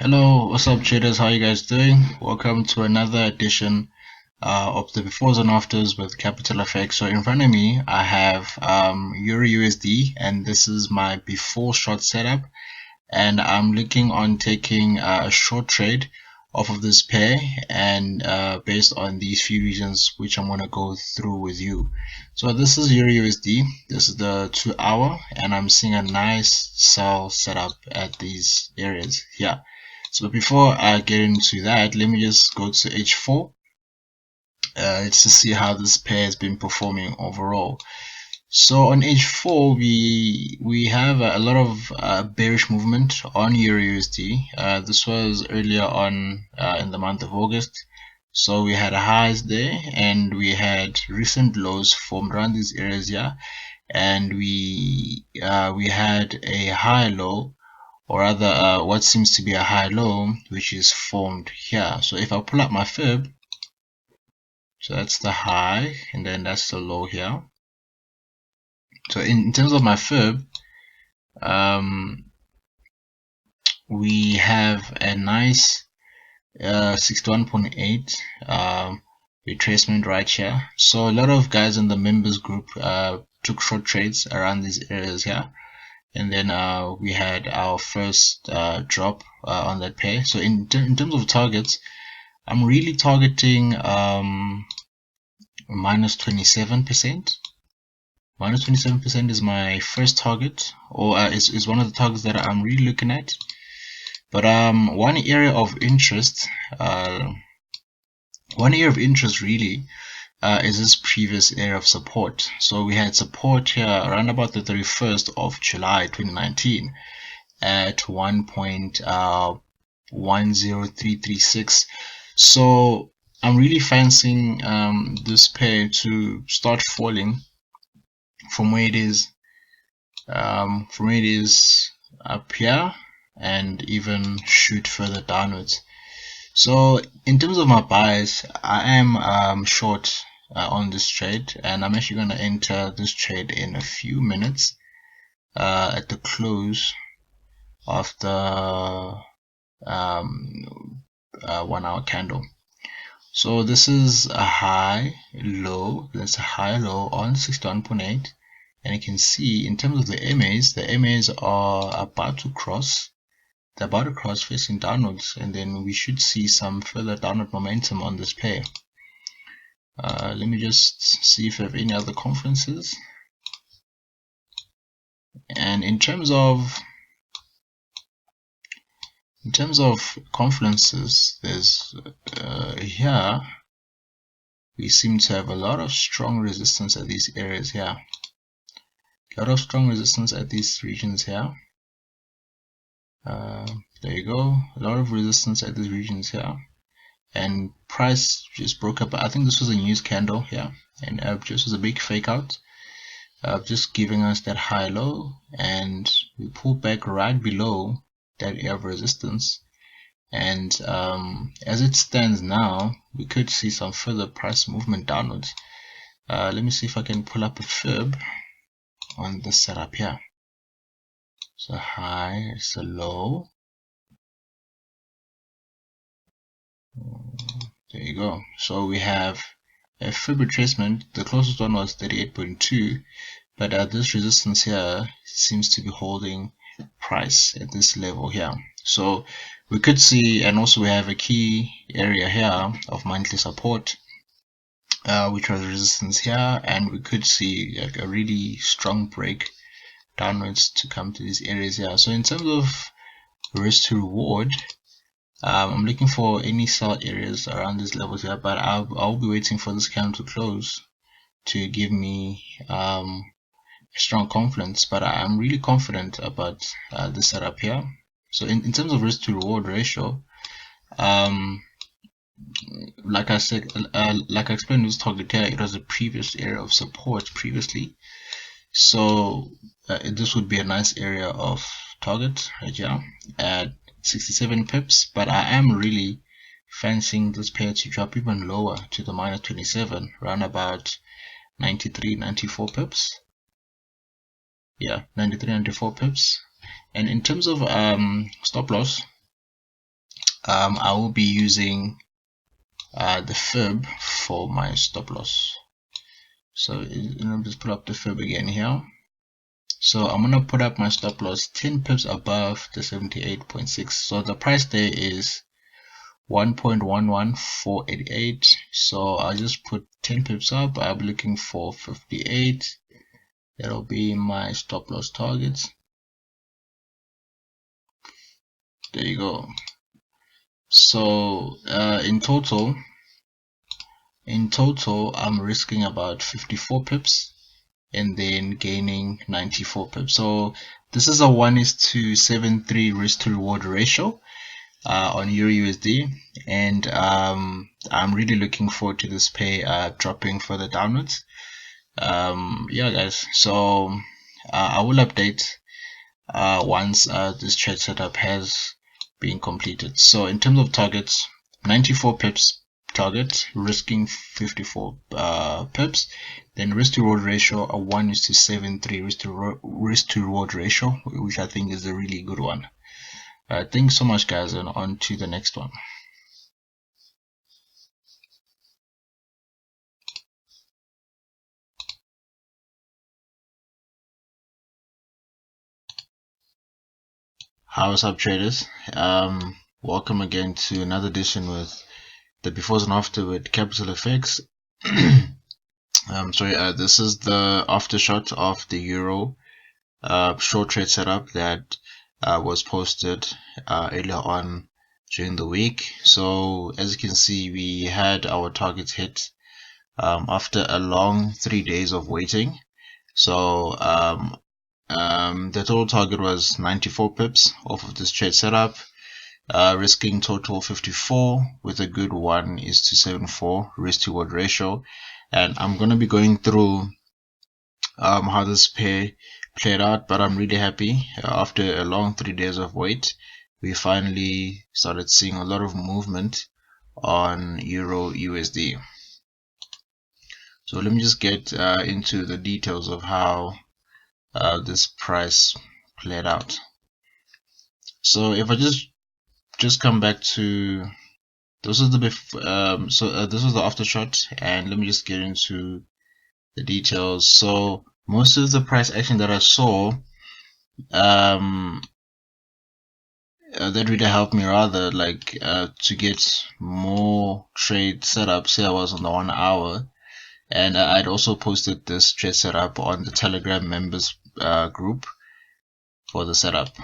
Hello, what's up traders? How you guys doing? Welcome to another edition of the befores and afters with Capital FX. So in front of me I have EURUSD, and this is my before short setup, and I'm looking on taking a short trade off of this pair, and based on these few reasons which I'm going to go through with you. So this is EURUSD, this is the 2 hour, and I'm seeing a nice sell setup at these areas here. So before I get into that, let me just go to H4. Let's just see how this pair has been performing overall. So on H4, we have a lot of bearish movement on EURUSD. This was earlier on in the month of August. So we had highs there, and we had recent lows formed around these areas here, and we had a high low, or rather what seems to be a high low, which is formed here. So if I pull up my fib, so that's the high, and then that's the low here. So in terms of my fib, we have a nice 61.8 retracement right here. So a lot of guys in the members group took short trades around these areas here, and then we had our first drop on that pair. So in terms of targets, I'm really targeting minus 27%. Minus 27% is my first target, or is one of the targets that I'm really looking at. But one area of interest really is this previous area of support. So we had support here around about the 31st of July 2019 at 1.10336. So I'm really fancying this pair to start falling from where it is up here, and even shoot further downwards. So in terms of my buys, I am short on this trade, and I'm actually going to enter this trade in a few minutes at the close of the 1 hour candle. So this is a high low, that's a high low on 61.8, and you can see in terms of the MAs are about to cross. They're about to cross facing downwards, and then we should see some further downward momentum on this pair. Let me just see if I have any other conferences. And in terms of conferences, there's here we seem to have a lot of strong resistance at these areas here. A lot of strong resistance at these regions here. There you go, a lot of resistance at these regions here, and price just broke up. I think this was a news candle here, and just was a big fake out, just giving us that high low, and we pulled back right below that area of resistance. And as it stands now, we could see some further price movement downwards. Let me see if I can pull up a fib on this setup here. So high, it's a low. There you go. So we have a fib retracement. The closest one was 38.2, but this resistance here seems to be holding price at this level here. So we could see, and also we have a key area here of monthly support, which was resistance here, and we could see like a really strong break downwards to come to these areas here. So in terms of risk to reward, I'm looking for any sell areas around these levels here, but I'll be waiting for this candle to close to give me a strong confidence. But I'm really confident about this setup here. So in terms of risk to reward ratio, like I said, like I explained this target here, it was a previous area of support previously. So this would be a nice area of target right here at 67 pips, but I am really fancying this pair to drop even lower to the minus 27, around about 93, 94 pips. Yeah, 93, 94 pips. And in terms of stop loss, I will be using the fib for my stop loss. So let me just put up the fib again here. So I'm gonna put up my stop loss 10 pips above the 78.6. So the price there is 1.11488. So I'll just put 10 pips up. I'm looking for 58. That'll be my stop loss targets. There you go. So in total I'm risking about 54 pips and then gaining 94 pips. So this is a 1:73 risk to reward ratio on EURUSD, and I'm really looking forward to this pair dropping further downwards. Yeah guys, so I will update once this trade setup has been completed. So in terms of targets, 94 pips target, risking 54 pips. Then risk to reward ratio, a 1:73 risk to reward ratio, which I think is a really good one. Thanks so much guys, and on to the next one. What's up traders? Welcome again to another edition with the befores and after with Capital FX. This is the aftershot of the Euro short trade setup that was posted earlier on during the week. So as you can see, we had our targets hit after a long 3 days of waiting. So the total target was 94 pips off of this trade setup, risking total 54 with a good 1:74 risk to reward ratio. And I'm going to be going through how this pair played out, but I'm really happy. After a long 3 days of wait, we finally started seeing a lot of movement on Euro USD. So let me just get into the details of how this price played out. So if I just come back to this was the this was the aftershot, and let me just get into the details. So most of the price action that I saw that really helped me rather, like to get more trade setups. Here I was on the 1 hour, and I'd also posted this trade setup on the Telegram members group for the setup.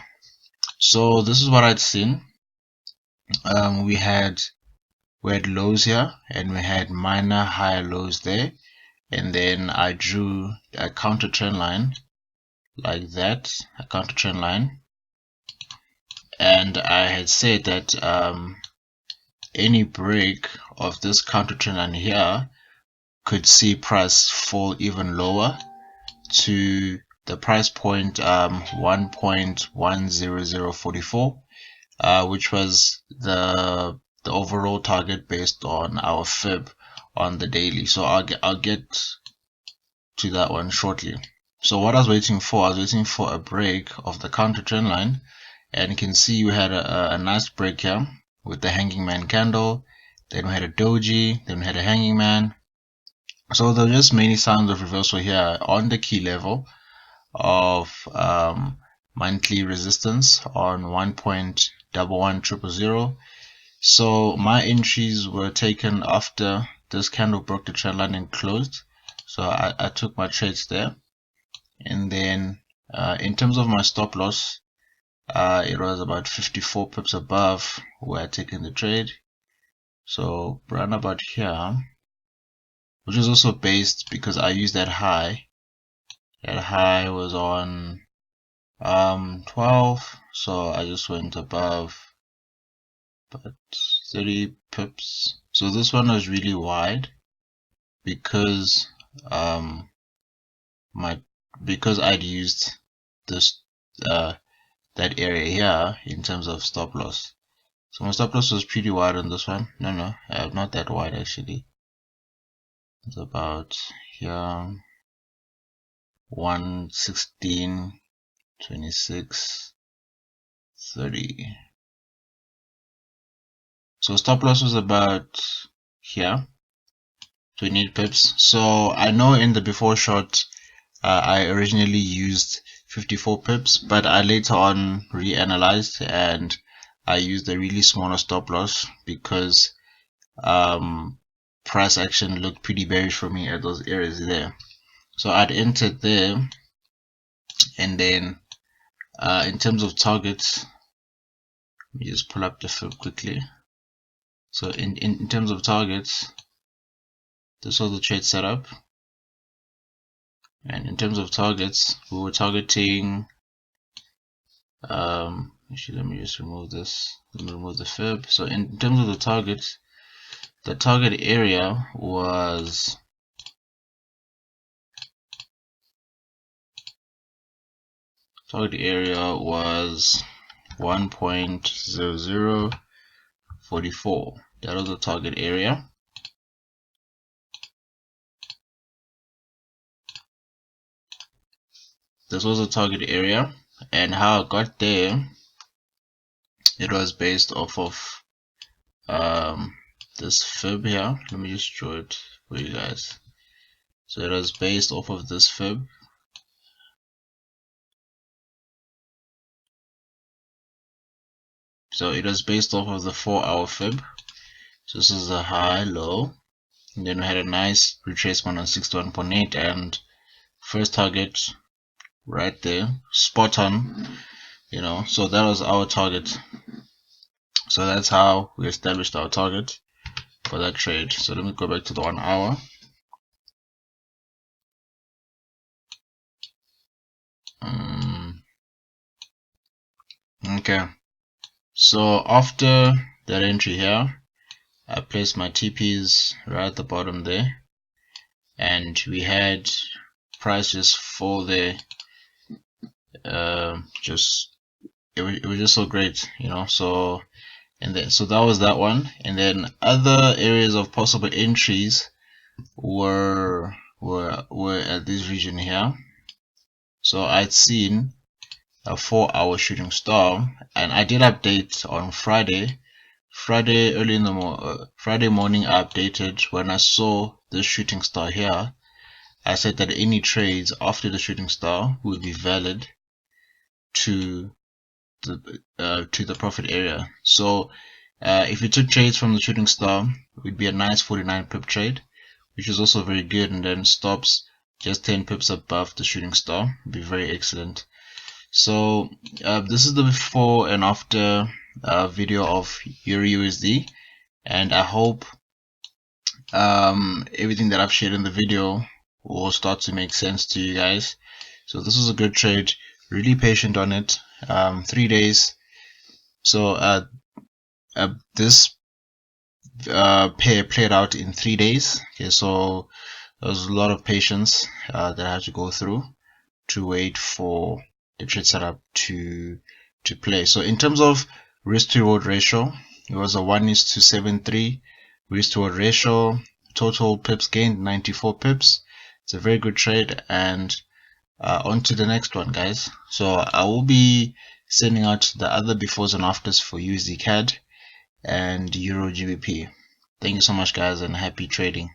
So this is what I'd seen. We had lows here, and we had minor higher lows there, and then I drew a counter trend line like that, a counter trend line, and I had said that any break of this counter trend line here could see price fall even lower to the price point 1.10044, which was the overall target based on our fib on the daily. So I'll get to that one shortly. So what I was waiting for a break of the counter trend line, and you can see we had a nice break here with the hanging man candle. Then we had a doji, then we had a hanging man. So there were just many signs of reversal here on the key level of monthly resistance on 1.11000. So my entries were taken after this candle broke the trend line and closed. So I took my trades there. And then in terms of my stop loss, it was about 54 pips above where I taken the trade. So around about here, which is also based because I used that high. That high was on 12, so I just went above about 30 pips. So this one was really wide because because I'd used this that area here in terms of stop loss. So my stop loss was pretty wide on this one. No, not that wide actually. It's about here 116, 26, 30. So stop loss was about here, 28 pips. So I know in the before short I originally used 54 pips, but I later on reanalyzed and I used a really smaller stop loss because price action looked pretty bearish for me at those areas there. So I'd entered there, and then in terms of targets, let me just pull up the fib quickly. So in terms of targets, this was the trade setup, and in terms of targets, we were targeting actually let me just remove this. Let me remove the fib. So in terms of the targets, the target area was 1.0044. That was the target area. This was the target area, and how I got there, it was based off of this fib here. Let me just draw it for you guys. So it was based off of this fib. So it was based off of the 4-hour fib. So this is a high, low, and then we had a nice retracement on 61.8, and first target right there, spot on, you know. So that was our target. So that's how we established our target for that trade. So let me go back to the 1 hour. Okay, so after that entry here, I placed my TPs right at the bottom there, and we had prices fall there. It was just so great, you know. So so that was that one, and then other areas of possible entries were at this region here. So I'd seen a 4-hour shooting star, and I did update on Friday early in the Friday morning. I updated when I saw this shooting star here. I said that any trades after the shooting star would be valid to the profit area. So if you took trades from the shooting star, it would be a nice 49 pip trade, which is also very good, and then stops just 10 pips above the shooting star. Would be very excellent. So this is the before and after video of EURUSD, and I hope everything that I've shared in the video will start to make sense to you guys. So this was a good trade, really patient on it, 3 days. So this pair played out in 3 days. Okay, so there was a lot of patience that I had to go through to wait for the trade setup to play. So in terms of risk to reward ratio, it was a 1:73 risk to reward ratio. Total pips gained 94 pips. It's a very good trade, and on to the next one, guys. So I will be sending out the other befores and afters for USD CAD and Euro GBP. Thank you so much, guys, and happy trading.